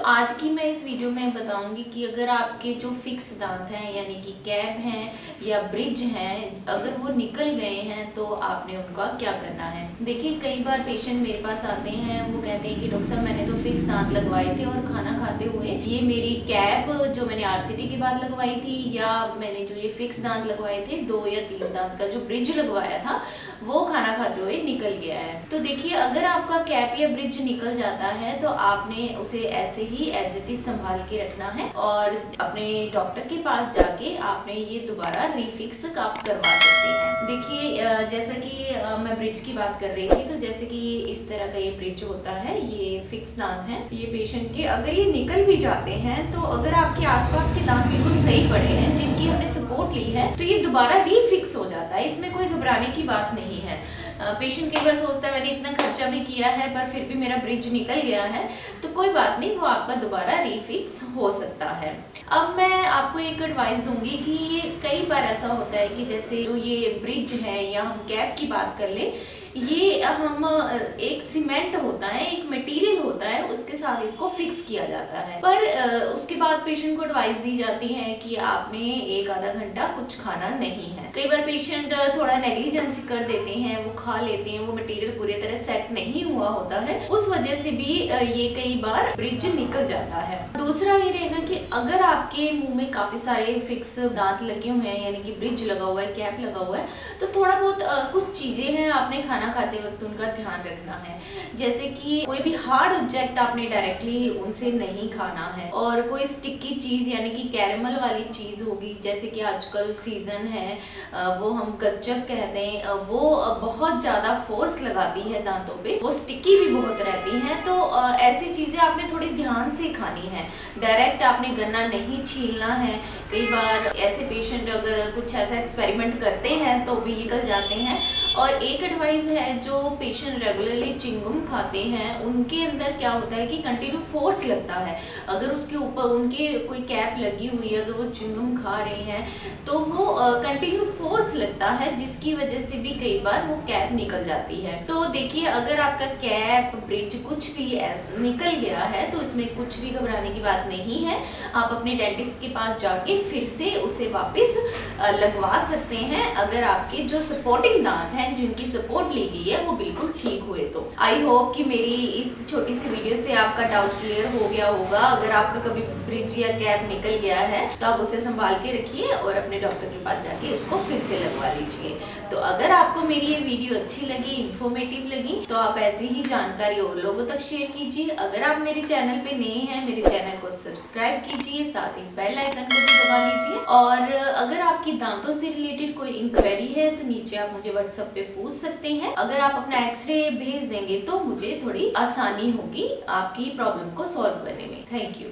आज की मैं इस वीडियो में बताऊंगी कि अगर आपके जो फिक्स दांत हैं यानी कि कैप हैं या ब्रिज हैं, अगर वो निकल गए हैं तो आपने उनका क्या करना है। देखिए, कई बार पेशेंट मेरे पास आते हैं, वो कहते हैं कि डॉक्टर साहब मैंने तो फिक्स दांत लगवाए थे और खाना खाते हुए ये मेरी कैप जो मैंने आरसीटी के बाद लगवाई थी या मैंने जो ये फिक्स दांत लगवाए थे 2 या 3 दांत का जो ब्रिज लगवाया था वो खाना खाते हुए निकल गया है। तो देखिए, अगर आपका कैप या ब्रिज निकल जाता है तो आपने उसे ऐसे ही एज इट इज संभाल के रखना है और अपने डॉक्टर के पास जाके आपने ये दोबारा रीफिक्स आप करवा सकते हैं। देखिए, जैसा कि मैं ब्रिज की बात कर रही थी, तो जैसे कि इस तरह का ये ब्रिज होता है, ये फिक्स दांत है ये पेशेंट के। अगर ये निकल भी जाते हैं तो अगर आपके आसपास के दांत बिल्कुल सही पड़े हैं जिनकी हमने सपोर्ट ली है तो ये दोबारा रीफिक्स हो जाता है, इसमें कोई घबराने की बात नहीं है। पेशेंट कई बार सोचता है मैंने इतना खर्चा भी किया है पर फिर भी मेरा ब्रिज निकल गया है, तो कोई बात नहीं, वो आपका दोबारा रीफिक्स हो सकता है। अब मैं आपको एक एडवाइस दूंगी कि ये कई बार ऐसा होता है कि जैसे जो ये ब्रिज है या हम कैप की बात कर ले, ये हम एक सीमेंट होता है, एक मटेरियल होता है, उसके साथ इसको फिक्स किया जाता है। पर उसके बाद पेशेंट को एडवाइस दी जाती है कि आपने 1-आधा घंटा कुछ खाना नहीं है। कई बार पेशेंट थोड़ा नेग्लिजेंस कर देते हैं, वो खा लेते हैं, वो मटेरियल पूरी तरह सेट नहीं हुआ होता है, उस वजह से भी ये कई बार ब्रिज निकल जाता है। दूसरा ये रहेगा कि अगर आपके मुंह में काफी सारे फिक्स दांत लगे हुए हैं यानी कि ब्रिज लगा हुआ है, कैप लगा हुआ है, तो थोड़ा बहुत कुछ चीजें हैं आपने खाना खाते वक्त उनका ध्यान रखना है। जैसे कि कोई भी हार्ड ऑब्जेक्ट आपने डायरेक्टली उनसे नहीं खाना है, और कोई स्टिकी चीज यानी कि कैरेमल वाली चीज होगी, जैसे कि आजकल सीजन है, वो हम गच्चक कहते हैं, वो बहुत ज्यादा फोर्स लगाती है दांतों पे, वो स्टिकी भी बहुत रहती हैं, तो ऐसी चीजें आपने थोड़ी ध्यान से खानी है। डायरेक्ट आपने गन्ना नहीं छीलना है। कई बार ऐसे पेशेंट अगर कुछ ऐसा एक्सपेरिमेंट करते हैं तो भी निकल जाते हैं। और एक एडवाइस है, जो पेशेंट रेगुलरली चिंगम खाते हैं उनके अंदर क्या होता है कि कंटिन्यू फोर्स लगता है। अगर उसके ऊपर उनके कोई कैप लगी हुई है, अगर वो चिंगम खा रहे हैं तो वो कंटिन्यू फोर्स लगता है, जिसकी वजह से भी कई बार वो कैप निकल जाती है। तो देखिए, अगर आपका कैप ब्रिज कुछ भी निकल गया है तो इसमें कुछ भी घबराने की बात नहीं है। आप अपने डेंटिस्ट के पास जाके फिर से उसे वापस लगवा सकते हैं, अगर आपके जो सपोर्टिंग दांत हैं जिनकी सपोर्ट ली गई है वो बिल्कुल ठीक हुए तो। आई होप कि मेरी इस छोटी सी वीडियो से आपका डाउट क्लियर हो गया होगा। अगर आपका कभी ब्रिज या कैप निकल गया है तो आप उसे संभाल के रखिए और अपने डॉक्टर के पास जाके उसको फिर से लगवा लीजिए। तो अगर आपको मेरी ये वीडियो अच्छी लगी, इंफॉर्मेटिव लगी, तो आप ऐसी ही जानकारी और लोगों तक शेयर कीजिए। अगर आप मेरे चैनल पे नए हैं, मेरे चैनल को सब्सक्राइब कीजिए, साथ ही बेल आइकन को भी दबा लीजिए। और अगर आपकी दांतों से रिलेटेड कोई इंक्वायरी है तो नीचे आप मुझे व्हाट्सएप पे पूछ सकते हैं। अगर आप अपना एक्सरे भेज देंगे तो मुझे थोड़ी आसानी होगी आपकी प्रॉब्लम को सॉल्व करने में। Thank you.